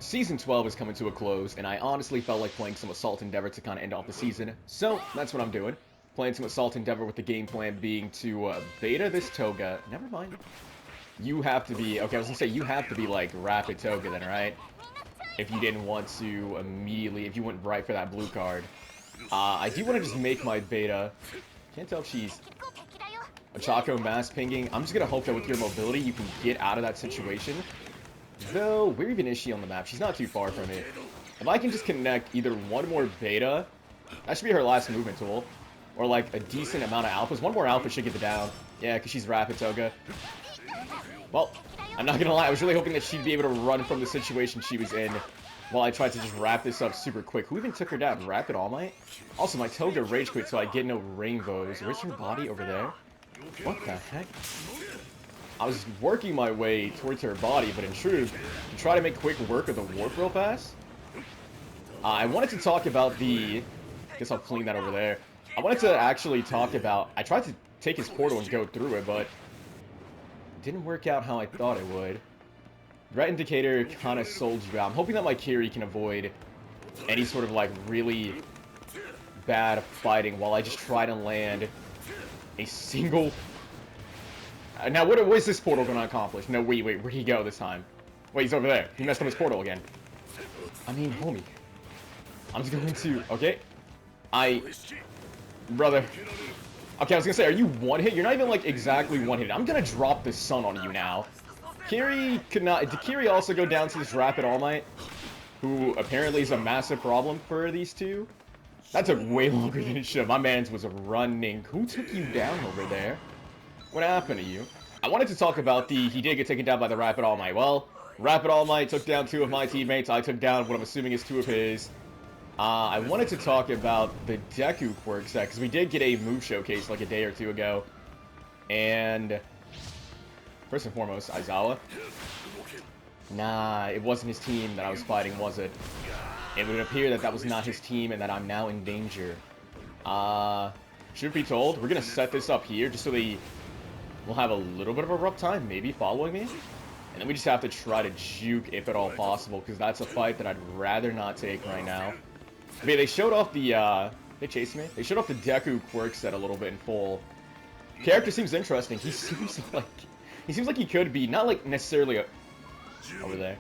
Season 12 is coming to a close, and I honestly felt like playing some Assault Endeavor to kind of end off the season. So, that's what I'm doing. Playing some Assault Endeavor with the game plan being to beta this Toga. Never mind. You have to be... Okay, I was gonna say, you have to be, like, Rapid Toga then, right? If you didn't want to immediately... If you went right for that blue card. I do want to just make my beta... Can't tell if she's... A Chaco mass pinging. I'm just gonna hope that with your mobility, you can get out of that situation. Though, where even is she on the map? She's not too far from me. If I can just connect either one more beta, that should be her last movement tool, or like a decent amount of alphas. One more alpha should get the down. Yeah, because she's Rapid Toga. Well, I'm not gonna lie, I was really hoping that she'd be able to run from the situation she was in while I tried to just wrap this up super quick. Who even took her down? Rapid All Might? Also, my Toga rage quit, so I get no rainbows. Where's her body over there? What the heck? I was working my way towards her body, but in truth, to try to make quick work of the warp real fast, I wanted to talk about the... Guess I'll clean that over there. I wanted to actually talk about... I tried to take his portal and go through it, but it didn't work out how I thought it would. Threat indicator kind of sold you out. I'm hoping that my Kiri can avoid any sort of, like, really bad fighting while I just try to land a single... Now, what is this portal going to accomplish? No, wait, where'd he go this time? Wait, he's over there. He messed up his portal again. I mean, homie. I'm just going to... Okay. Brother. Okay, I was going to say, are you one hit? You're not even, like, exactly one hit. I'm going to drop the sun on you now. Kiri could not... Did Kiri also go down to this Rapid All Might? Who apparently is a massive problem for these two? That took way longer than it should have. My man's was running. Who took you down over there? What happened to you? I wanted to talk about he did get taken down by the Rapid All Might. Well, Rapid All Might took down 2 of my teammates. I took down what I'm assuming is 2 of his. I wanted to talk about the Deku quirk set, because we did get a move showcase like a day or 2 ago. And first and foremost, Aizawa. Nah, it wasn't his team that I was fighting, was it? It would appear that that was not his team and that I'm now in danger. Truth be told, we're going to set this up here just so they... We'll have a little bit of a rough time, maybe, following me. And then we just have to try to juke, if at all possible, because that's a fight that I'd rather not take right now. But yeah, they showed off the, They chased me? They showed off the Deku quirk set a little bit in full. Character seems interesting. He seems like he could be, not like necessarily a... Over there.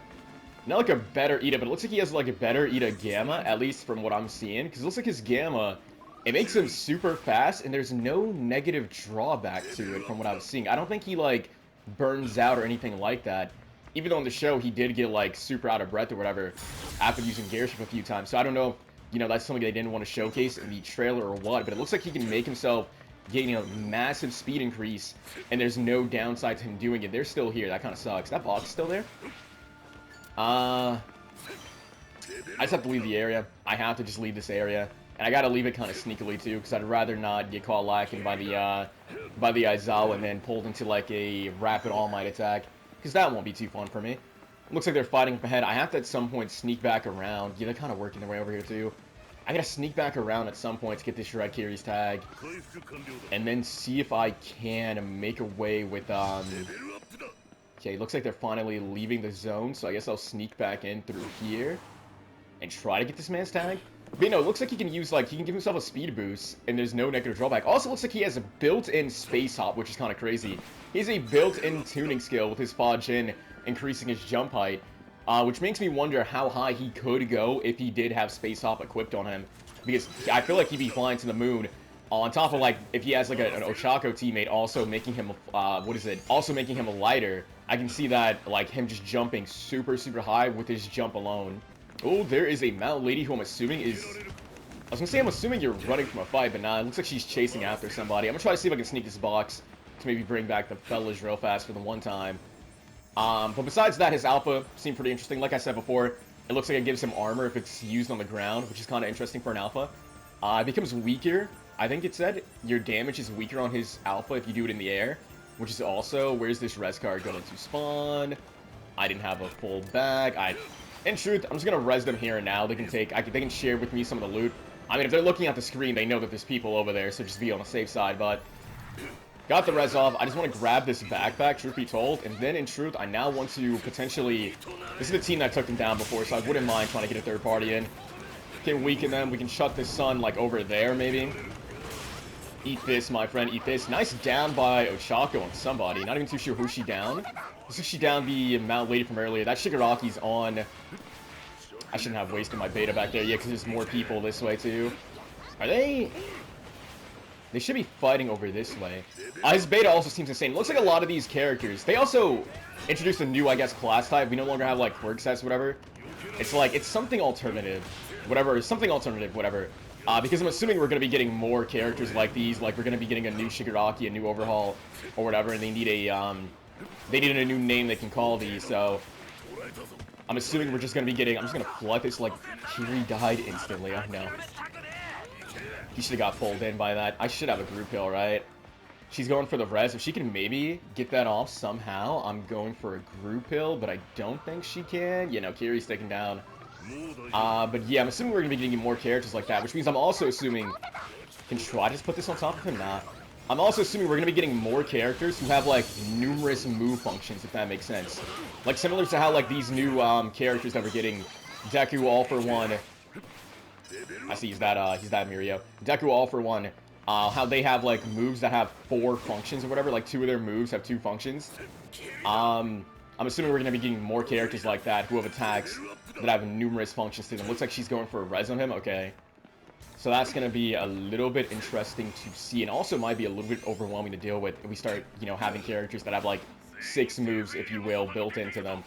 Not like a better Ida, but it looks like he has like a better Ida Gamma, at least from what I'm seeing. Because it looks like his Gamma... It makes him super fast, and there's no negative drawback to it from what I was seeing. I don't think he, like, burns out or anything like that. Even though in the show, he did get, like, super out of breath or whatever after using Gearshift a few times. So I don't know if, you know, that's something they didn't want to showcase in the trailer or what. But it looks like he can make himself gain a massive speed increase, and there's no downside to him doing it. They're still here. That kind of sucks. That box still there? I just have to leave the area. I have to just leave this area. And I gotta leave it kind of sneakily too, because I'd rather not get caught lacking by the Aizawa and then pulled into like a Rapid All Might attack, because that won't be too fun for me. Looks like they're fighting up ahead. I have to at some point sneak back around. Yeah, they're kind of working their way over here too. I gotta sneak back around at some point to get this Red Kiri's tag, and then see if I can make a way with Okay, looks like they're finally leaving the zone, so I guess I'll sneak back in through here and try to get this man's tag. But you know, it looks like he can use, like, he can give himself a speed boost, and there's no negative drawback. Also looks like he has a built-in space hop, which is kind of crazy. He has a built-in tuning skill with his Fa Jin increasing his jump height, which makes me wonder how high he could go if he did have space hop equipped on him. Because I feel like he'd be flying to the moon, on top of, like, if he has, like, an Ochako teammate also making him, also making him a lighter. I can see that, like, him just jumping super, super high with his jump alone. Oh, there is a mountain lady who I'm assuming is... I was gonna say I'm assuming you're running from a fight, but nah, it looks like she's chasing after somebody. I'm gonna try to see if I can sneak this box to maybe bring back the fellas real fast for the one time. But besides that, his alpha seemed pretty interesting. Like I said before, it looks like it gives him armor if it's used on the ground, which is kind of interesting for an alpha. It becomes weaker. I think it said your damage is weaker on his alpha if you do it in the air, which is also, where's this res card going to spawn? I didn't have a full bag. In truth, I'm just gonna res them here and now. They can share with me some of the loot. I mean, if they're looking at the screen, they know that there's people over there, so just be on the safe side. But Got the res off. I just want to grab this backpack, truth be told. And then, in truth, I now want to potentially... This is the team that took them down before, so I wouldn't mind trying to get a third party in. Can weaken them. We can shut this sun, like, over there, maybe. Eat this, my friend. Eat this. Nice down by Ochako on somebody. Not even too sure who she downed. Looks like she downed the Mount Lady from earlier. That Shigaraki's on... I shouldn't have wasted my beta back there. Yeah, because there's more people this way, too. Are they... They should be fighting over this way. His beta also seems insane. It looks like a lot of these characters. They also introduced a new, I guess, class type. We no longer have, like, quirk sets, whatever. It's like, it's something alternative. Whatever, something alternative, whatever. Because I'm assuming we're going to be getting more characters like these. Like, we're going to be getting a new Shigaraki, a new overhaul, or whatever. And they need a, new name they can call these, so... I'm assuming we're just going to be getting... I'm just going to flood this, like, Kiri died instantly. Oh, no. He should have got pulled in by that. I should have a group kill, right? She's going for the res. If she can maybe get that off somehow, I'm going for a group kill, but I don't think she can. You know, Kiri's taken down. But yeah, I'm assuming we're going to be getting more characters like that, which means I'm also assuming... Can I just put this on top of him? Nah. I'm also assuming we're going to be getting more characters who have, like, numerous move functions, if that makes sense. Like, similar to how, like, these new characters that we're getting, Deku all for one... I see he's that Mirio. Deku all for one. How they have like moves that have 4 functions or whatever. Like 2 of their moves have 2 functions. I'm assuming we're gonna be getting more characters like that who have attacks that have numerous functions to them. Looks like she's going for a res on him. Okay. So that's gonna be a little bit interesting to see, and also might be a little bit overwhelming to deal with if we start, you know, having characters that have like 6 moves, if you will, built into them.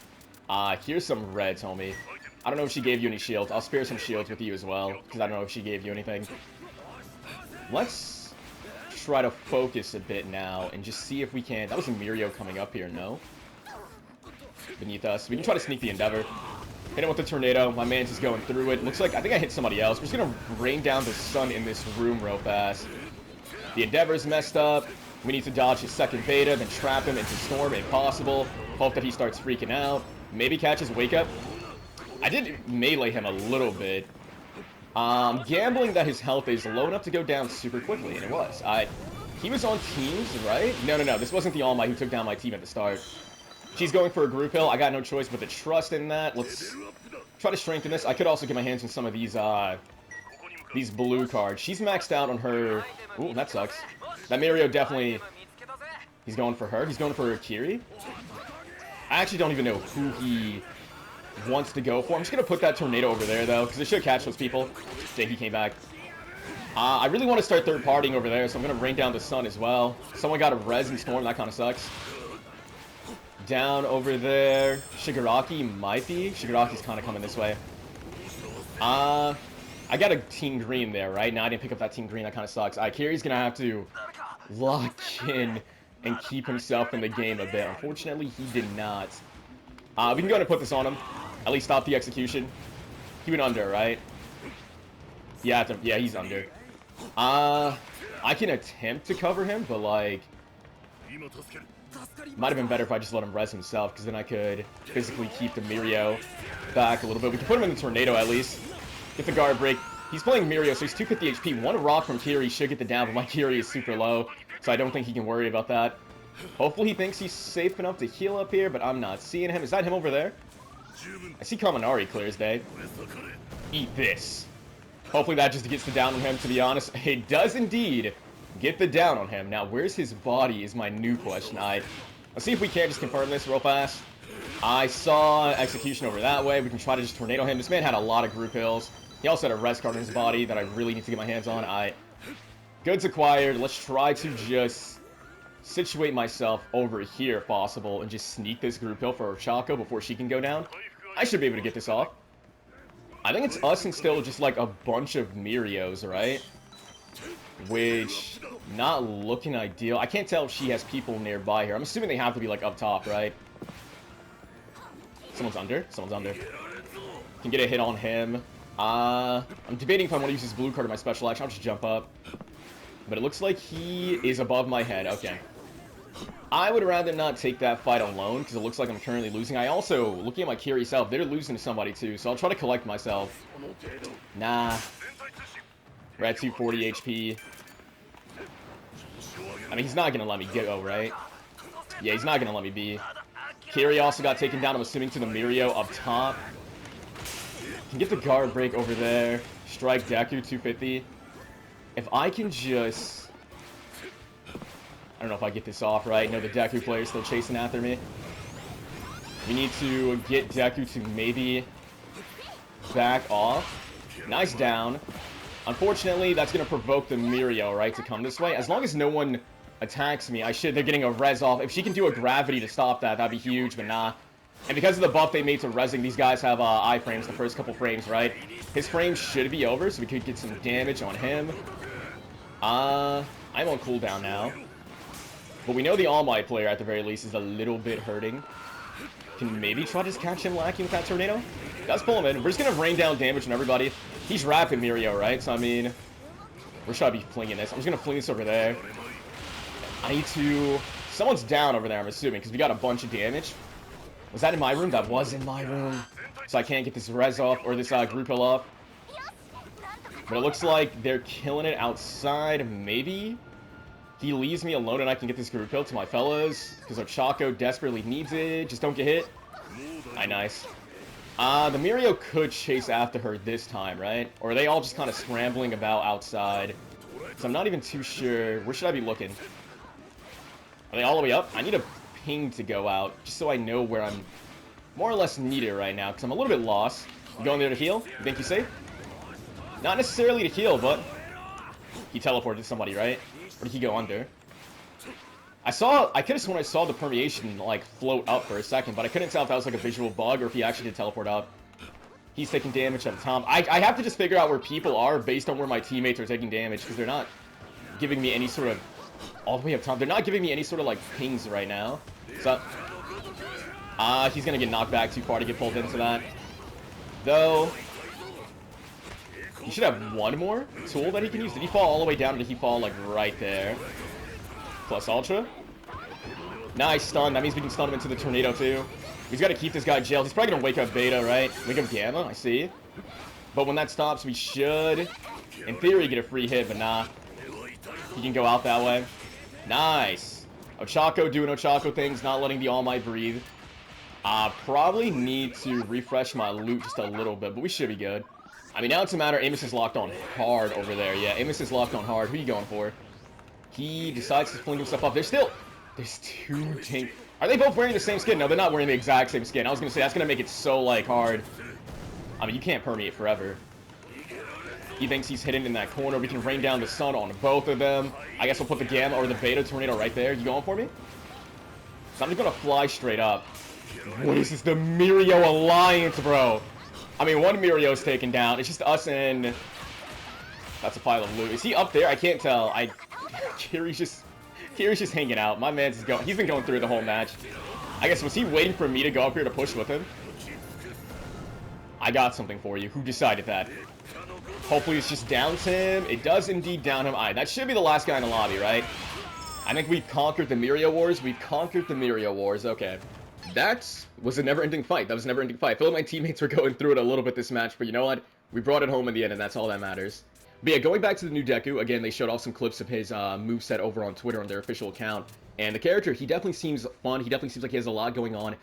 Here's some reds, homie. I don't know if she gave you any shields. I'll spare some shields with you as well, because I don't know if she gave you anything. Let's try to focus a bit now and just see if we can... That was a Mirio coming up here, no? Beneath us. We can try to sneak the Endeavor. Hit him with the Tornado. My man's just going through it. Looks like... I think I hit somebody else. We're just going to rain down the sun in this room real fast. The Endeavor's messed up. We need to dodge his second beta, then trap him into Storm if possible. Hope that he starts freaking out. Maybe catch his Wake Up. I did melee him a little bit. Gambling that his health is low enough to go down super quickly, and it was. He was on teams, right? No. This wasn't the All Might who took down my team at the start. She's going for a group hill. I got no choice but to trust in that. Let's try to strengthen this. I could also get my hands on some of these blue cards. She's maxed out on her... Ooh, that sucks. That Mirio definitely... He's going for her. He's going for Kiri. I actually don't even know who he... wants to go for. I'm just going to put that Tornado over there, though, because it should catch those people. Dang, he came back. I really want to start third partying over there, so I'm going to rain down the sun as well. Someone got a res and Storm. That kind of sucks. Down over there. Shigaraki might be. Shigaraki's kind of coming this way. I got a Team Green there, right? Now I didn't pick up that Team Green. That kind of sucks. Kiri's going to have to lock in and keep himself in the game a bit. Unfortunately, he did not. We can go ahead and put this on him. At least stop the execution. He went under, right? Yeah, he's under. I can attempt to cover him, but like... Might have been better if I just let him res himself, because then I could physically keep the Mirio back a little bit. We can put him in the Tornado at least. Get the guard break. He's playing Mirio, so he's 250 HP. One rock from Kiri should get the down, but my Kiri is super low, so I don't think he can worry about that. Hopefully he thinks he's safe enough to heal up here, but I'm not seeing him. Is that him over there? I see Kaminari clear as day. Eat this. Hopefully that just gets the down on him, to be honest. It does indeed get the down on him. Now, where's his body is my new question. Let's see if we can just confirm this real fast. I saw execution over that way. We can try to just Tornado him. This man had a lot of group hills. He also had a res card in his body that I really need to get my hands on. Goods acquired. Let's try to just... situate myself over here if possible and just sneak this group hill for Ochako before she can go down. I should be able to get this off. I think it's us and still just like a bunch of Mirios, right? Which, not looking ideal. I can't tell if she has people nearby here. I'm assuming they have to be like up top, right? Someone's under. Someone's under. Can get a hit on him. I'm debating if I want to use this blue card in my special action. I'll just jump up. But it looks like he is above my head. Okay. I would rather not take that fight alone, because it looks like I'm currently losing. I also, looking at my Kiri self, they're losing to somebody too, so I'll try to collect myself. Nah. We're at 240 HP. I mean, he's not gonna let me go, right? Yeah, he's not gonna let me be. Kiri also got taken down, I'm assuming, to the Mirio up top. Can get the guard break over there. Strike Deku 250. If I can just... I don't know if I get this off right. No, the Deku player's still chasing after me. We need to get Deku to maybe back off. Nice down. Unfortunately, that's going to provoke the Mirio, right, to come this way. As long as no one attacks me, they're getting a res off. If she can do a gravity to stop that, that'd be huge, but nah. And because of the buff they made to resing, these guys have iframes the first couple frames, right? His frame should be over, so we could get some damage on him. I'm on cooldown now. But we know the All Might player, at the very least, is a little bit hurting. Can maybe try to catch him lacking with that tornado? Let's pull him in. We're just going to rain down damage on everybody. He's rapid Mirio, right? So, I mean, where should I be flinging this? I'm just going to fling this over there. I need to... Someone's down over there, I'm assuming, because we got a bunch of damage. Was that in my room? That was in my room. So I can't get this res off, or this group hill off. But it looks like they're killing it outside, maybe? He leaves me alone and I can get this group hill to my fellas. Because Ochako desperately needs it. Just don't get hit. Nice. The Mirio could chase after her this time, right? Or are they all just kind of scrambling about outside? So I'm not even too sure. Where should I be looking? Are they all the way up? I need a ping to go out, just so I know where I'm more or less needed right now, because I'm a little bit lost. You going there to heal? You think he's safe? Not necessarily to heal, but he teleported somebody, right? Or did he go under? I could have sworn I saw the permeation, like, float up for a second, but I couldn't tell if that was, like, a visual bug or if he actually did teleport up. He's taking damage at the top. I have to just figure out where people are based on where my teammates are taking damage, because they're not giving me any sort of... All the way up top. They're not giving me any sort of, like, pings right now. So... he's gonna get knocked back too far to get pulled into that. Though... He should have one more tool that he can use. Did he fall all the way down, or did he fall, like, right there? Plus Ultra. Nice stun. That means we can stun him into the tornado, too. He's got to keep this guy jailed. He's probably going to wake up Beta, right? Wake up Gamma, I see. But when that stops, we should, in theory, get a free hit, but nah. He can go out that way. Nice. Ochako doing Ochako things, not letting the All Might breathe. Probably need to refresh my loot just a little bit, but we should be good. I mean, now it's a matter. Amos is locked on hard over there. Yeah, Amos is locked on hard. Who are you going for? He decides to fling himself up. There's two tank. Are they both wearing the same skin? No, they're not wearing the exact same skin. I was going to say, that's going to make it so, like, hard. I mean, you can't permeate forever. He thinks he's hidden in that corner. We can rain down the sun on both of them. I guess we'll put the Gamma or the Beta tornado right there. You going for me? So I'm just going to fly straight up. What is this? The Mirio Alliance, bro. I mean, one Mirio's taken down. It's just us and... That's a pile of loot. Is he up there? I can't tell. Kiri's just hanging out. My man's going... He's been going through the whole match. I guess, was he waiting for me to go up here to push with him? I got something for you. Who decided that? Hopefully it's just downs him. It does indeed down him. That should be the last guy in the lobby, right? I think we've conquered the Mirio Wars. We've conquered the Mirio Wars. Okay. That was a never-ending fight. That was a never-ending fight. I feel like my teammates were going through it a little bit this match, but you know what? We brought it home in the end, and that's all that matters. But yeah, going back to the new Deku, again, they showed off some clips of his moveset over on Twitter on their official account. And the character, he definitely seems fun. He definitely seems like he has a lot going on.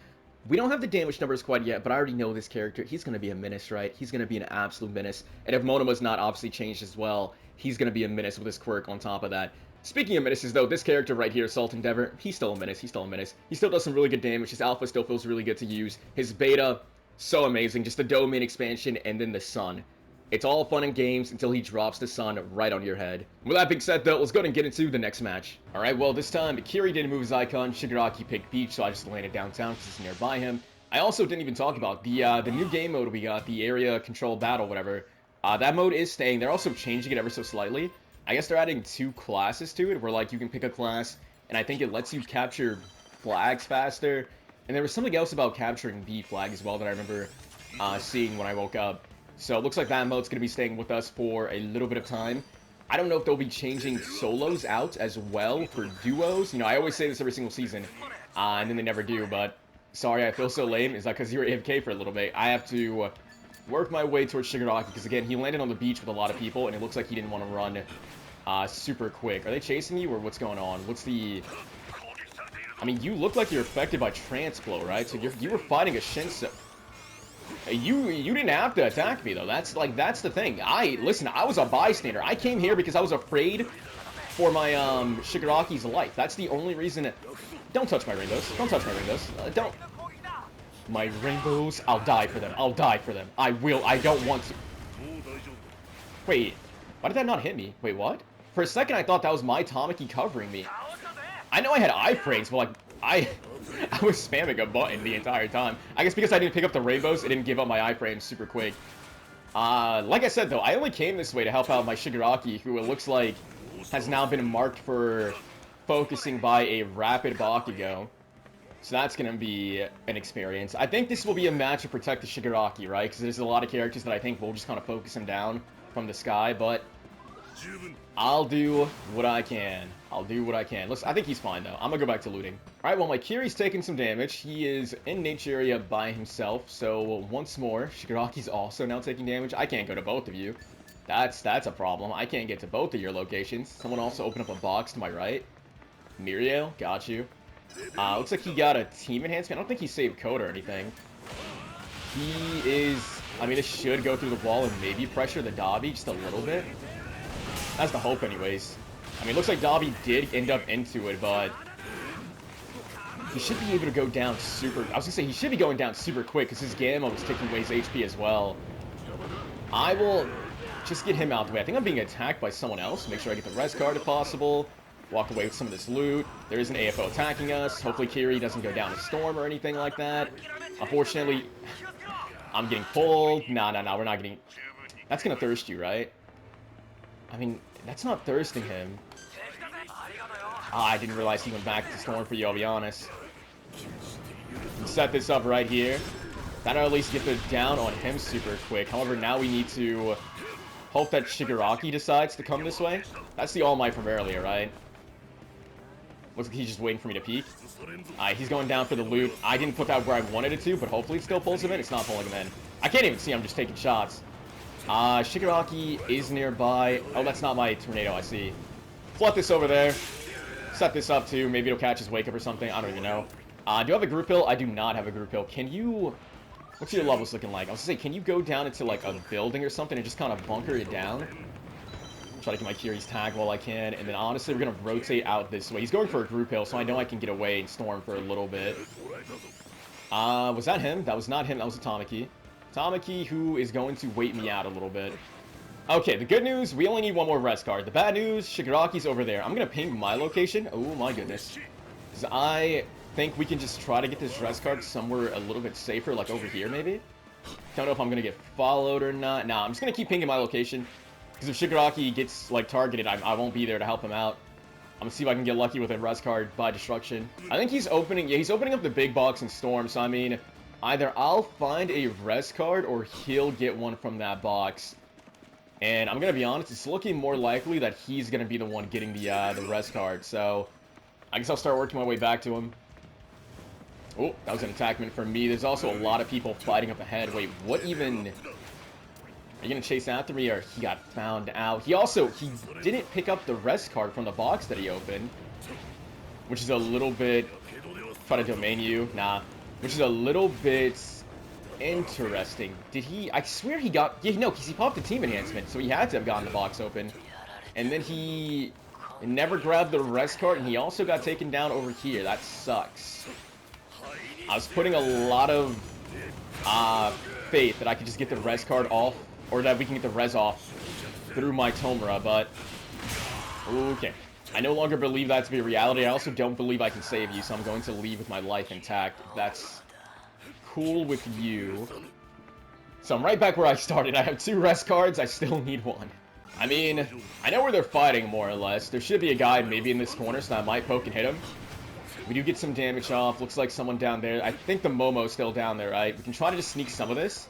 We don't have the damage numbers quite yet, but I already know this character. He's going to be a menace, right? He's going to be an absolute menace. And if Monoma's not obviously changed as well, he's going to be a menace with his quirk on top of that. Speaking of menaces, though, this character right here, Salt Endeavor, he's still a menace. He's still a menace. He still does some really good damage. His alpha still feels really good to use. His beta, so amazing. Just the domain expansion and then the sun. It's all fun and games until he drops the sun right on your head. With that being said, though, let's go ahead and get into the next match. Alright, well, this time, Kiri didn't move his icon. Shigaraki picked Beach, so I just landed downtown because it's nearby him. I also didn't even talk about the new game mode we got, the area control battle, whatever. That mode is staying. They're also changing it ever so slightly. I guess they're adding 2 classes to it, where, like, you can pick a class, and I think it lets you capture flags faster. And there was something else about capturing B flag as well that I remember seeing when I woke up. So it looks like that mode's going to be staying with us for a little bit of time. I don't know if they'll be changing solos out as well for duos. You know, I always say this every single season, and then they never do, but sorry, I feel so lame. Is that because you were AFK for a little bit? I have to work my way towards Shigaraki, because again, he landed on the beach with a lot of people, and it looks like he didn't want to run super quick. Are they chasing you, or what's going on? What's the... I mean, you look like you're affected by trance blow, right? So you were fighting a Shinso. You didn't have to attack me, though. That's the thing. Listen, I was a bystander. I came here because I was afraid for my Shigaraki's life. That's the only reason. Don't touch my rainbows. Don't touch my rainbows. Don't. My rainbows. I'll die for them. I'll die for them. I will. I don't want to. Wait. Why did that not hit me? Wait, what? For a second, I thought that was my Tamaki covering me. I know I had iframes, but like I was spamming a button the entire time. I guess because I didn't pick up the rainbows, it didn't give up my iframes super quick. Like I said, though, I only came this way to help out my Shigaraki, who it looks like has now been marked for focusing by a rapid Bakugo. So that's going to be an experience. I think this will be a match to protect the Shigaraki, right? Because there's a lot of characters that I think will just kind of focus him down from the sky, but I'll do what I can. I'll do what I can. Listen, I think he's fine, though. I'm going to go back to looting. Alright, well, my Kiri's taking some damage. He is in nature area by himself, so once more, Shigaraki's also now taking damage. I can't go to both of you. That's a problem. I can't get to both of your locations. Someone also opened up a box to my right. Miriel, got you. Looks like he got a team enhancement. I don't think he saved code or anything. He is... I mean, it should go through the wall and maybe pressure the Dabi just a little bit. That's the hope anyways. I mean, it looks like Dabi did end up into it, but... he should be able to go down super... I was gonna say, he should be going down super quick, because his Gamma was taking away his HP as well. I will just get him out the way. I think I'm being attacked by someone else. Make sure I get the res card if possible. Walk away with some of this loot. There is an AFO attacking us. Hopefully Kiri doesn't go down a storm or anything like that. Unfortunately, I'm getting pulled. Nah, we're not getting... That's gonna thirst you, right? I mean, that's not thirsting him. I didn't realize he went back to storm for you, I'll be honest. Set this up right here. That'll at least get the down on him super quick. However, now we need to hope that Shigaraki decides to come this way. That's the All Might from earlier, right? Looks like he's just waiting for me to peek. He's going down for the loot. I didn't put that where I wanted it to, but hopefully it still pulls him in. It's not pulling him in. I can't even see. I'm just taking shots. Shigaraki is nearby. Oh, that's not my tornado, I see. Flood this over there. Set this up too. Maybe it'll catch his wake up or something. I don't even know. Do I have a group hill? I do not have a group hill. Can you... What's your levels looking like? I was gonna say, can you go down into like a building or something and just kind of bunker it down? Try to get my Kiri's tag while I can. And then honestly, we're gonna rotate out this way. He's going for a group hill, so I know I can get away and storm for a little bit. Was that him? That was not him. That was a Tamaki. Tamaki, who is going to wait me out a little bit. Okay, the good news, we only need one more rest card. The bad news, Shigaraki's over there. I'm going to ping my location. Oh my goodness. Because I think we can just try to get this rest card somewhere a little bit safer, like over here maybe. Don't know if I'm going to get followed or not. Nah, I'm just going to keep pinging my location. Because if Shigaraki gets, like, targeted, I won't be there to help him out. I'm going to see if I can get lucky with a rest card by destruction. I think he's opening, yeah, he's opening up the big box in Storm, so I mean... Either I'll find a res card or he'll get one from that box. And I'm going to be honest, it's looking more likely that he's going to be the one getting the res card. So I guess I'll start working my way back to him. Oh, that was an attackment from me. There's also a lot of people fighting up ahead. Wait, what even... Are you going to chase after me or he got found out? He didn't pick up the res card from the box that he opened. Which is a little bit... Try to domain you. Nah. Which is a little bit interesting. Did he... I swear he got... Yeah, no, because he popped the team enhancement, so he had to have gotten the box open. And then he never grabbed the rest card, and he also got taken down over here. That sucks. I was putting a lot of faith that I could just get the res card off, or that we can get the res off through my Tomura, but... Okay. I no longer believe that to be a reality. I also don't believe I can save you, so I'm going to leave with my life intact. That's cool with you. So I'm right back where I started. I have 2 rest cards. I still need 1. I mean, I know where they're fighting, more or less. There should be a guy maybe in this corner, so I might poke and hit him. We do get some damage off. Looks like someone down there. I think the Momo's still down there, right? We can try to just sneak some of this.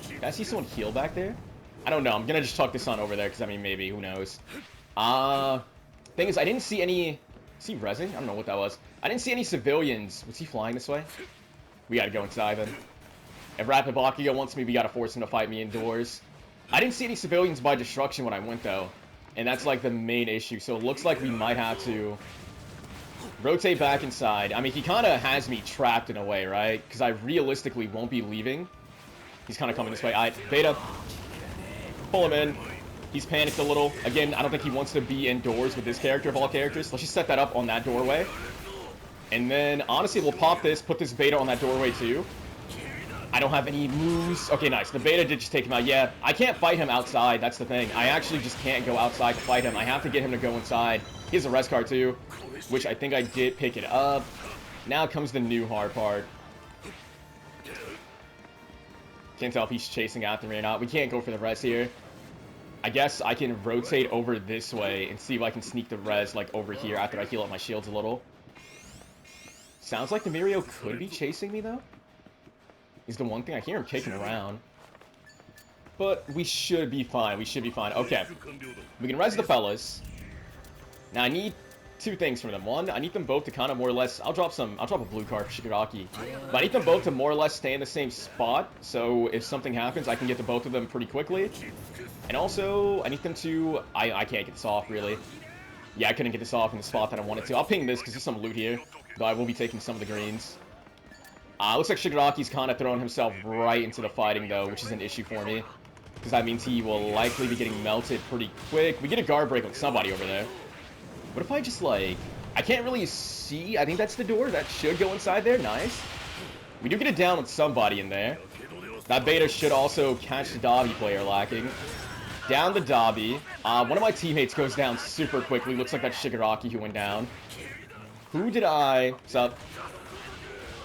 Can I see someone heal back there? I don't know. I'm going to just chuck this on over there, because, I mean, maybe. Who knows? Thing is, I didn't see any... Is he rezzing? I don't know what that was. I didn't see any civilians. Was he flying this way? We gotta go inside, then. If Rapid Bakugo wants me, we gotta force him to fight me indoors. I didn't see any civilians by destruction when I went, though. And that's like the main issue. So it looks like we might have to rotate back inside. I mean, he kind of has me trapped in a way, right? Because I realistically won't be leaving. He's kind of coming this way. Alright, Beta. Pull him in. He's panicked a little. Again, I don't think he wants to be indoors with this character of all characters. Let's just set that up on that doorway. And then, honestly, we'll pop this, put this Beta on that doorway too. I don't have any moves. Okay, nice. The Beta did just take him out. Yeah, I can't fight him outside. That's the thing. I actually just can't go outside to fight him. I have to get him to go inside. He has a res card too, which I think I did pick it up. Now comes the new hard part. Can't tell if he's chasing after me or not. We can't go for the res here. I guess I can rotate over this way and see if I can sneak the res like over here after I heal up my shields a little. Sounds like the Mirio could be chasing me though. Is the one thing. I hear him kicking around. But we should be fine. We should be fine. Okay. We can res the fellas. Now I need two things from them. One, I need them both to kind of more or less... I'll drop a blue card for Shigaraki. But I need them both to more or less stay in the same spot. So if something happens, I can get to both of them pretty quickly. And also, I need them to... I can't get this off, really. Yeah, I couldn't get this off in the spot that I wanted to. I'll ping this because there's some loot here. Though I will be taking some of the greens. Looks like Shigaraki's kind of throwing himself right into the fighting, though, which is an issue for me. Because that means he will likely be getting melted pretty quick. We get a guard break with somebody over there. What if I just, like... I can't really see. I think that's the door. That should go inside there. Nice. We do get it down with somebody in there. That Beta should also catch the Dobby player lacking. Down the Dobby. One of my teammates goes down super quickly. Looks like that's Shigaraki who went down. Who did I... What's up?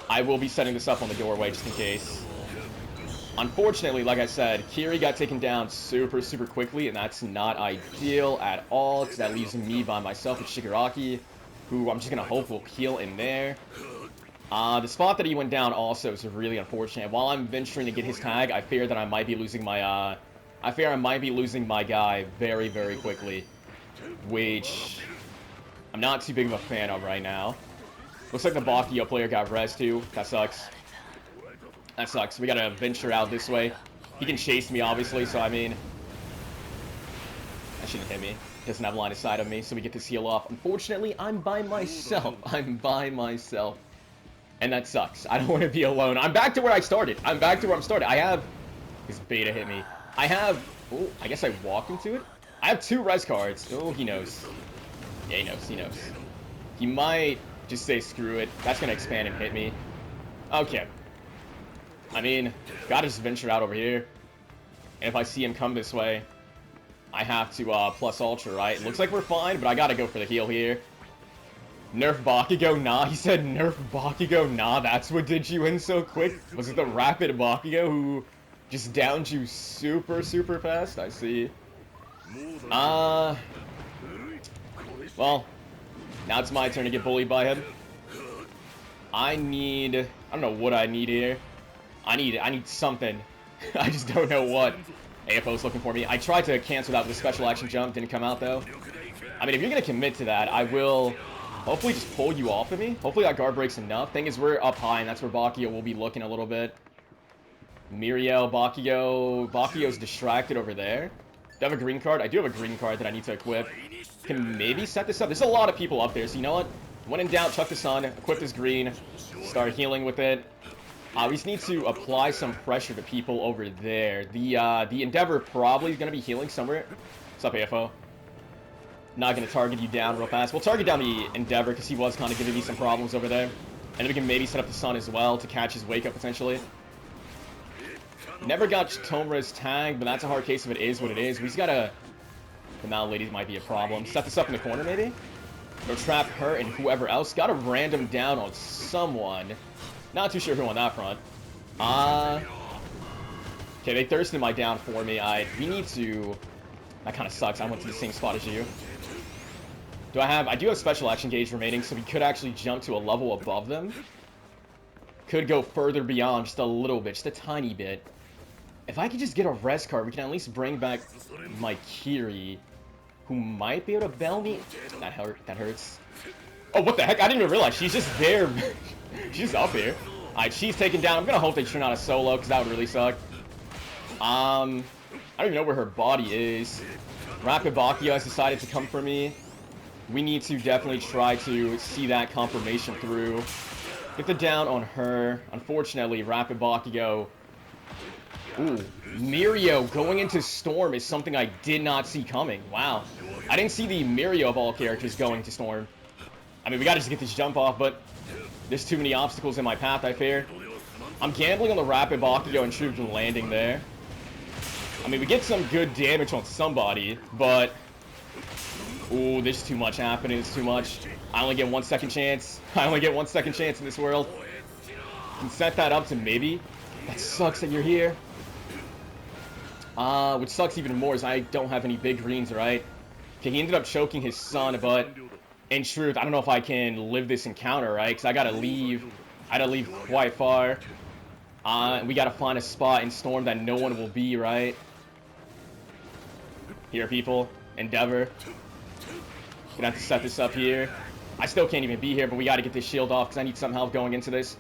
I will be setting this up on the doorway just in case. Unfortunately, like I said, Kiri got taken down super, super quickly, and that's not ideal at all, because that leaves me by myself with Shigaraki, who I'm just going to hope will heal in there. The spot that he went down also is really unfortunate. While I'm venturing to get his tag, I fear that I might be losing my, guy very, very quickly, which I'm not too big of a fan of right now. Looks like the Bakio player got res too. That sucks. That sucks. We gotta venture out this way. He can chase me, obviously, so I mean... That shouldn't hit me. Doesn't have line of sight of me, so we get this heal off. Unfortunately, I'm by myself. I'm by myself. And that sucks. I don't want to be alone. I'm back to where I started. I'm back to where I'm started. I have... His Beta hit me. I have... Oh, I guess I walked into it? I have 2 res cards. Oh, he knows. Yeah, he knows. He knows. He might... just say screw it. That's gonna expand and hit me. Okay. I mean, gotta just venture out over here. And if I see him come this way, I have to plus ultra, right? It looks like we're fine, but I gotta go for the heal here. Nerf Bakugo, nah. He said nerf Bakugo, nah. That's what did you in so quick? Was it the rapid Bakugo who just downed you super, super fast? I see. Well, now it's my turn to get bullied by him. I don't know what I need here. I need something. I just don't know what. AFO's looking for me. I tried to cancel that with a special action jump. Didn't come out, though. I mean, if you're going to commit to that, I will hopefully just pull you off of me. Hopefully that guard breaks enough. Thing is, we're up high, and that's where Bakio will be looking a little bit. Miriel, Bakio's distracted over there. Do I have a green card? I do have a green card that I need to equip. Can maybe set this up. There's a lot of people up there, so you know what? When in doubt, chuck the sun, equip this green, start healing with it. We just need to apply some pressure to people over there. The Endeavor probably is going to be healing somewhere. What's up, AFO? Not going to target you down real fast. We'll target down the Endeavor because he was kind of giving me some problems over there. And then we can maybe set up the sun as well to catch his wake up potentially. Never got Tomura's tag, but that's a hard case if it is what it is. We just got to... The now ladies might be a problem. Set this up in the corner, maybe? Or trap her and whoever else. Got a random down on someone. Not too sure who on that front. Okay, they thirsted my down for me. We need to... That kind of sucks. I went to the same spot as you. I do have special action gauge remaining, so we could actually jump to a level above them. Could go further beyond just a little bit, just a tiny bit. If I could just get a res card, we can at least bring back my Kiri, who might be able to bail me. That hurts. Oh, what the heck? I didn't even realize. She's just there. She's up here. Alright, she's taken down. I'm gonna hope they turn out a solo, because that would really suck. I don't even know where her body is. Rapid Bakio has decided to come for me. We need to definitely try to see that confirmation through. Get the down on her. Unfortunately, Rapid Bakio. Ooh, Mirio going into Storm is something I did not see coming. Wow. I didn't see the Mirio of all characters going to Storm. I mean, we gotta just get this jump off, but there's too many obstacles in my path, I fear. I'm gambling on the Rapid Bakio and Troop landing there. I mean, we get some good damage on somebody, but... Ooh, there's too much happening. It's too much. I only get 1 second chance. I only get 1 second chance in this world. Can set that up to maybe. That sucks that you're here. Which sucks even more is I don't have any big greens, right? Okay, he ended up choking his son, but in truth, I don't know if I can live this encounter, right? Because I gotta leave. I gotta leave quite far. We gotta find a spot in Storm that no one will be, right? Here, people. Endeavor. Gonna have to set this up here. I still can't even be here, but we gotta get this shield off because I need some help going into this.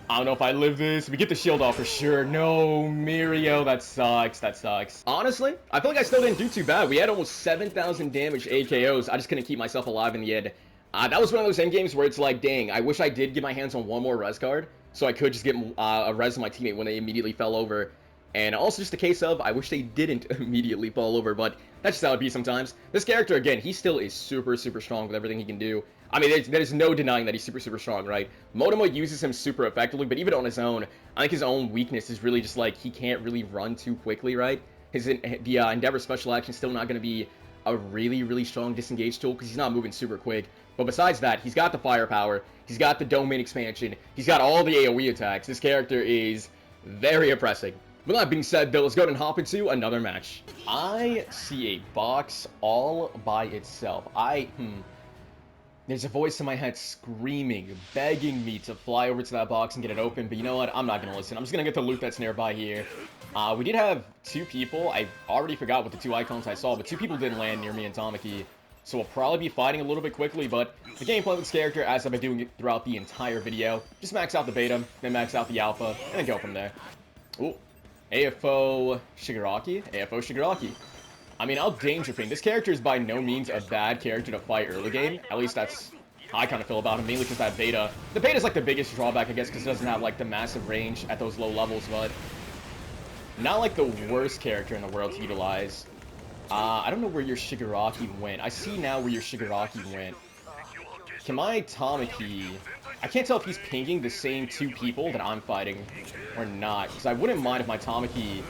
I don't know if I live this. We get the shield off for sure. No, Mirio. That sucks. That sucks. Honestly, I feel like I still didn't do too bad. We had almost 7,000 damage AKOs. I just couldn't keep myself alive in the end. That was one of those end games where it's like, dang, I wish I did get my hands on one more res card so I could just get a res on my teammate when they immediately fell over. And also just a case of, I wish they didn't immediately fall over, but that's just how it be sometimes. This character, again, he still is super, super strong with everything he can do. I mean, there's no denying that he's super, super strong, right? Motomo uses him super effectively, but even on his own, I think his own weakness is really just, like, he can't really run too quickly, right? The Endeavor special action is still not going to be a really, really strong disengage tool because he's not moving super quick. But besides that, he's got the firepower, he's got the domain expansion, he's got all the AoE attacks. This character is very oppressing. With that being said, though, let's go ahead and hop into another match. I see a box all by itself. There's a voice in my head screaming, begging me to fly over to that box and get it open, but you know what? I'm not going to listen. I'm just going to get the loot that's nearby here. We did have 2 people. I already forgot what the 2 icons I saw, but 2 people didn't land near me and Tamaki. So we'll probably be fighting a little bit quickly, but the gameplay with this character, as I've been doing it throughout the entire video, just max out the beta, then max out the alpha, and then go from there. Ooh. AFO Shigaraki? AFO Shigaraki. I mean, I'll Danger Fiend. This character is by no means a bad character to fight early game. At least that's how I kind of feel about him, mainly because that beta. The beta is like the biggest drawback, I guess, because it doesn't have like the massive range at those low levels, but not like the worst character in the world to utilize. I don't know where your Shigaraki went. I see now where your Shigaraki went. Can my Tamaki... I can't tell if he's pinging the same 2 people that I'm fighting or not, because I wouldn't mind if my Tamaki,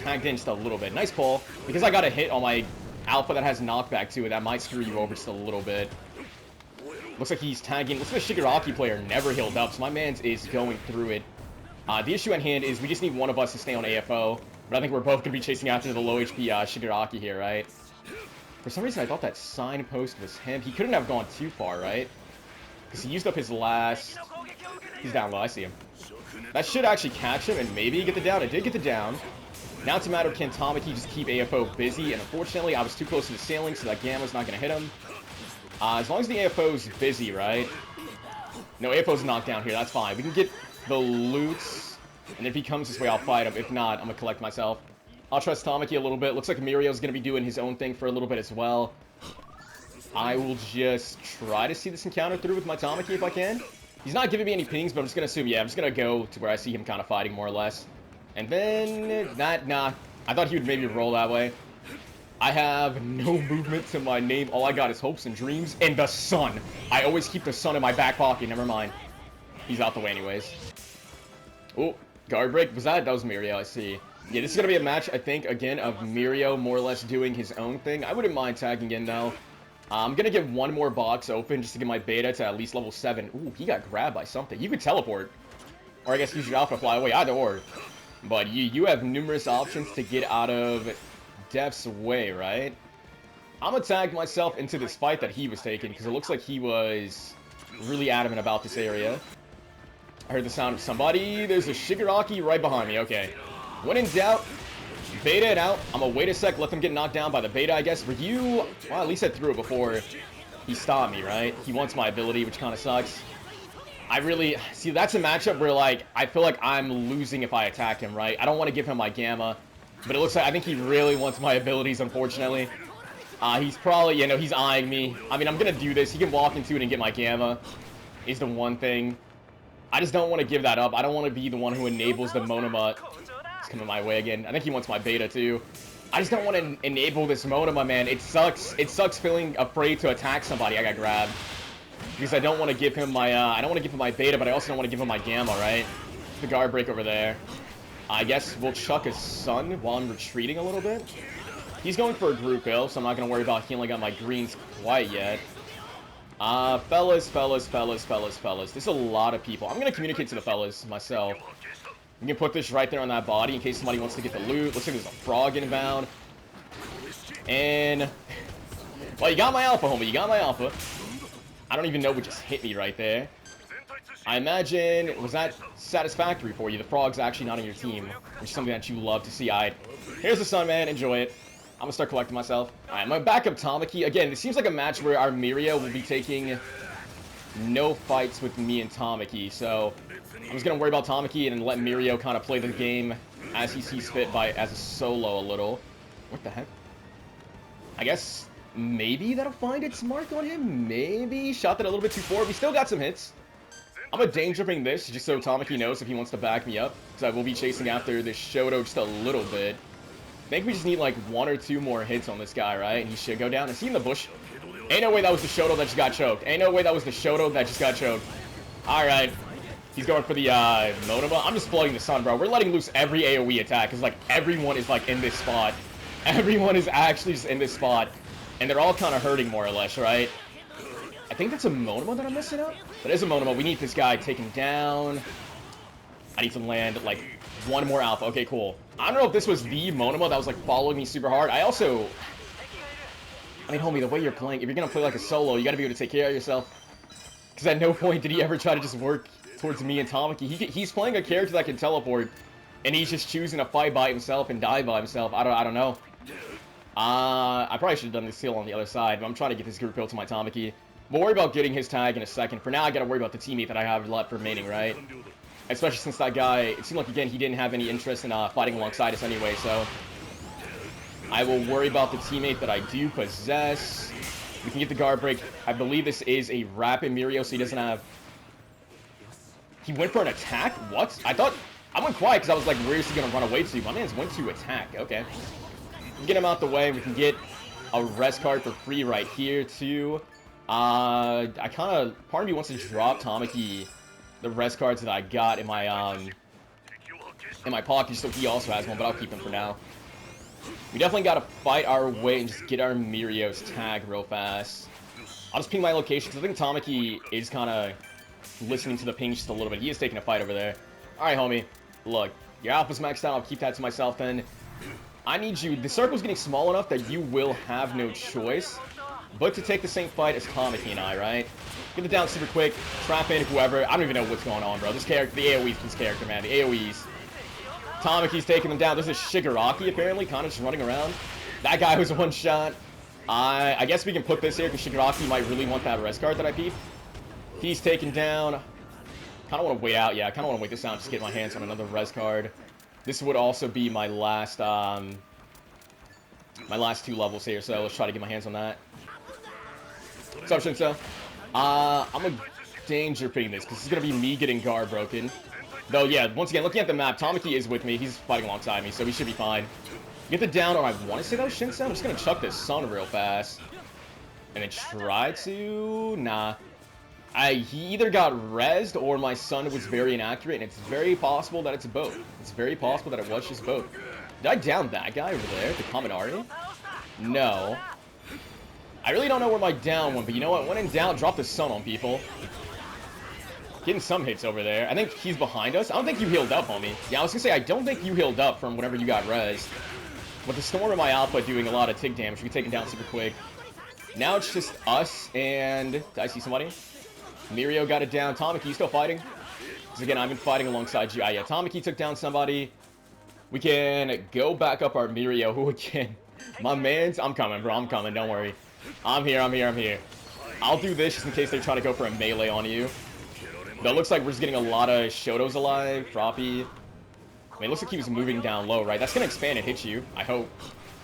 tagged in just a little bit. Nice pull, because I got a hit on my alpha that has knockback to it, that might screw you over just a little bit. Looks like he's tagging. Looks like the Shigaraki player never healed up, so my man's is going through it. The issue at hand is we just need one of us to stay on AFO, but I think we're both going to be chasing after the low HP Shigaraki here, right? For some reason, I thought that signpost was him. He couldn't have gone too far, right? Because he used up his last... He's down low. I see him. That should actually catch him and maybe get the down. It did get the down. Now it's a matter of can Tamaki just keep AFO busy. And unfortunately, I was too close to the ceiling, so that Gamma's not going to hit him. As long as the AFO's busy, right? No, AFO's knocked down here. That's fine. We can get the loots. And if he comes this way, I'll fight him. If not, I'm going to collect myself. I'll trust Tamaki a little bit. Looks like Mirio's going to be doing his own thing for a little bit as well. I will just try to see this encounter through with my Tamaki if I can. He's not giving me any pings, but I'm just going to assume, yeah, I'm just going to go to where I see him kind of fighting more or less. And then, nah. I thought he would maybe roll that way. I have no movement to my name. All I got is hopes and dreams and the sun. I always keep the sun in my back pocket. Never mind. He's out the way anyways. Oh, guard break. That was Mirio, I see. Yeah, this is going to be a match, I think, again, of Mirio more or less doing his own thing. I wouldn't mind tagging in, though. I'm going to get one more box open just to get my beta to at least level 7. Ooh, he got grabbed by something. You could teleport. Or I guess use your alpha to fly away. Either or. But you have numerous options to get out of Def's way, right? I'm going to tag myself into this fight that he was taking because it looks like he was really adamant about this area. I heard the sound of somebody. There's a Shigaraki right behind me. Okay. When in doubt, beta it out. I'm gonna wait a sec, let them get knocked down by the beta, I guess. Well, at least I threw it before he stopped me, right? He wants my ability, which kind of sucks. I really... See, that's a matchup where, like, I feel like I'm losing if I attack him, right? I don't want to give him my Gamma. But it looks like, I think he really wants my abilities, unfortunately. He's probably, you know, he's eyeing me. I mean, I'm gonna do this. He can walk into it and get my gamma. Is the one thing. I just don't want to give that up. I don't want to be the one who enables the Monoma. It's coming my way again. I think he wants my beta, too. I just don't want to enable this Monoma, man. It sucks. It sucks feeling afraid to attack somebody. I got grabbed. Because I don't want to give him my, I don't want to give him my beta, but I also don't want to give him my gamma, right? The guard break over there. I guess we'll chuck his son while I'm retreating a little bit. He's going for a group kill, so I'm not going to worry about healing on my greens quite yet. Fellas. There's a lot of people. I'm going to communicate to the fellas myself. We can put this right there on that body in case somebody wants to get the loot. Looks like there's a frog inbound. And... well, you got my alpha, homie. You got my alpha. I don't even know what just hit me right there. I imagine... was that satisfactory for you? The frog's actually not on your team, which is something that you love to see. Here's the sun, man. Enjoy it. I'm gonna start collecting myself. Alright, my backup Tamaki. Again, it seems like a match where our Mirio will be taking no fights with me and Tamaki. So, I'm just gonna worry about Tamaki and let Mirio kind of play the game as he sees fit as a solo a little. What the heck? I guess maybe that'll find its mark on him. Maybe. Shot that a little bit too forward. We still got some hits. I'm gonna danger bring this just so Tamaki knows if he wants to back me up. So I will be chasing after this Shoto just a little bit. I think we just need like 1 or 2 more hits on this guy, right? And he should go down. Is he in the bush? Ain't no way that was the Shoto that just got choked. Ain't no way that was the Shoto that just got choked. Alright. He's going for the Monoma. I'm just flooding the sun, bro. We're letting loose every AoE attack. Because like everyone is like in this spot. Everyone is actually just in this spot. And they're all kind of hurting more or less, right? I think that's a Monoma that I'm missing out. That is a Monoma. We need this guy taken down. I need to land like 1 more alpha. Okay, cool. I don't know if this was the Monoma that was like following me super hard. I mean, homie, the way you're playing, if you're gonna play like a solo, you gotta be able to take care of yourself. Because at no point did he ever try to just work towards me and Tamaki. He's playing a character that can teleport, and he's just choosing to fight by himself and die by himself. I don't know. I probably should have done this heal on the other side, but I'm trying to get this group kill to my Tamaki. We'll worry about getting his tag in a second. For now, I gotta worry about the teammate that I have left remaining, right? Especially since that guy, it seemed like, again, he didn't have any interest in fighting alongside us anyway, so... I will worry about the teammate that I do possess. We can get the guard break. I believe this is a rapid Mirio, so he doesn't have... He went for an attack? What? I went quiet because I was like, where is he going to run away to? My man's went to attack. Okay. Get him out the way. We can get a rest card for free right here, too. Part of me wants to drop Tamaki the rest cards that I got in my pocket, so he also has one, but I'll keep him for now. We definitely gotta fight our way and just get our Mirio's tag real fast. I'll just ping my location, because I think Tamaki is kind of listening to the ping just a little bit. He is taking a fight over there. Alright, homie. Look, your alpha's maxed out. I'll keep that to myself then. I need you. The circle's getting small enough that you will have no choice but to take the same fight as Tamaki and I, right? Get it down super quick, trap in whoever. I don't even know what's going on, bro. This character, the AoE's this character, man. The AoE's. Tamaki's taking them down. There's a Shigaraki, apparently, kind of just running around. That guy was one shot. I guess we can put this here, because Shigaraki might really want that res card that I peeped. He's taken down. Kind of want to wait out, yeah. I kind of want to wait this out and just get my hands on another res card. This would also be my last 2 levels here, so let's try to get my hands on that. What's up, Shinso? I'm a danger picking this, because it's going to be me getting guard broken. Though, yeah, once again, looking at the map, Tamaki is with me. He's fighting alongside me, so we should be fine. Get the down, or I want to say that was Shinso. I'm just going to chuck this sun real fast. And then try to... Nah. He either got rezzed, or my sun was very inaccurate, and it's very possible that it's both. It's very possible that it was just both. Did I down that guy over there, the Kaminari? No. I really don't know where my down went, but you know what? When in doubt, drop the sun on people. Getting some hits over there. I think he's behind us. I don't think you healed up, homie. Yeah, I was gonna say, I don't think you healed up from whenever you got rezzed. With the Storm and my output doing a lot of tick damage, we get taken down super quick. Now it's just us and... Did I see somebody? Mirio got it down. Tamaki, you still fighting? Because again, I've been fighting alongside you. Yeah, Tamaki took down somebody. We can go back up our Mirio, who again... My man's... I'm coming, bro. I'm coming. Don't worry. I'm here. I'll do this just in case they're trying to go for a melee on you. Though it looks like we're just getting a lot of Shotos alive. Froppy. I mean, it looks like he was moving down low, right? That's gonna expand and hit you, I hope.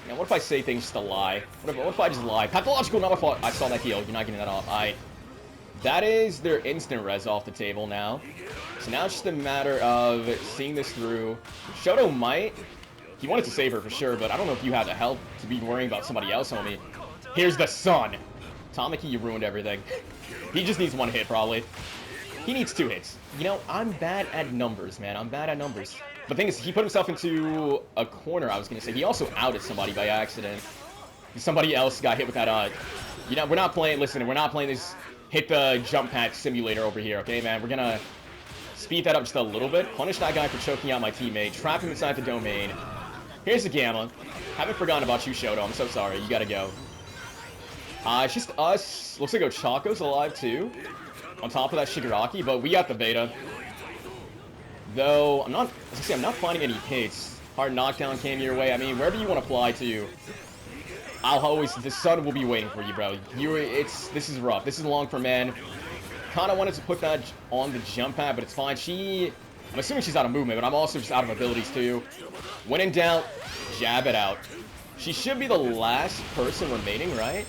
Now, what if I say things just a lie? What if I just lie? Pathological, not my fault. I saw that heal. You're not getting that off. That is their instant res off the table now. So now it's just a matter of seeing this through. Shoto might. He wanted to save her for sure, but I don't know if you have the help to be worrying about somebody else, homie. Here's the sun. Tamaki, you ruined everything. He just needs one hit, probably. He needs 2 hits. You know, I'm bad at numbers, man. I'm bad at numbers. The thing is, he put himself into a corner, I was going to say. He also outed somebody by accident. Somebody else got hit with that, you know, we're not playing, listen, we're not playing this hit the jump pad simulator over here, okay, man? We're going to speed that up just a little bit. Punish that guy for choking out my teammate. Trap him inside the domain. Here's the Gamma. Haven't forgotten about you, Shoto. I'm so sorry. You got to go. It's just us. Looks like Ochako's alive, too. On top of that Shigaraki, but we got the beta. Though, I'm not finding any hits. Hard knockdown came your way. I mean, wherever you want to fly to, the sun will be waiting for you, bro. This is rough. This is long for man. Kind of wanted to put that on the jump pad, but it's fine. I'm assuming she's out of movement, but I'm also just out of abilities, too. When in doubt, jab it out. She should be the last person remaining, right?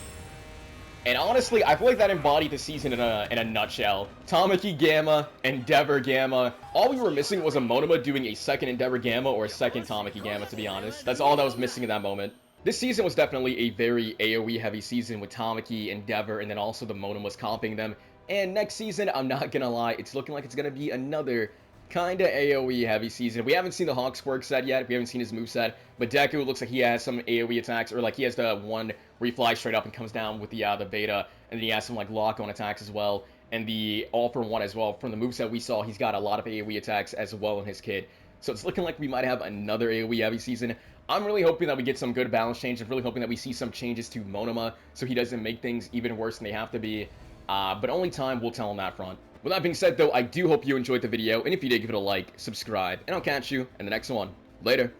And honestly, I feel like that embodied the season in a nutshell. Tamaki Gamma, Endeavor Gamma. All we were missing was a Monoma doing a second Endeavor Gamma or a second Tamaki Gamma, to be honest. That's all that was missing in that moment. This season was definitely a very AoE heavy season with Tamaki, Endeavor, and then also the Monomas comping them. And next season, I'm not gonna lie, it's looking like it's gonna be another kinda AoE heavy season. We haven't seen the Hawk Quirk set yet. We haven't seen his moveset. But Deku looks like he has some AoE attacks, or like he has the one where he flies straight up and comes down with the beta, and then he has some like lock-on attacks as well, and the all-for-one as well. From the moveset we saw, he's got a lot of AoE attacks as well in his kit. So it's looking like we might have another AoE heavy season. I'm really hoping that we get some good balance change. I'm really hoping that we see some changes to Monoma so he doesn't make things even worse than they have to be. But only time will tell on that front. With that being said, though, I do hope you enjoyed the video, and if you did, give it a like, subscribe, and I'll catch you in the next one. Later.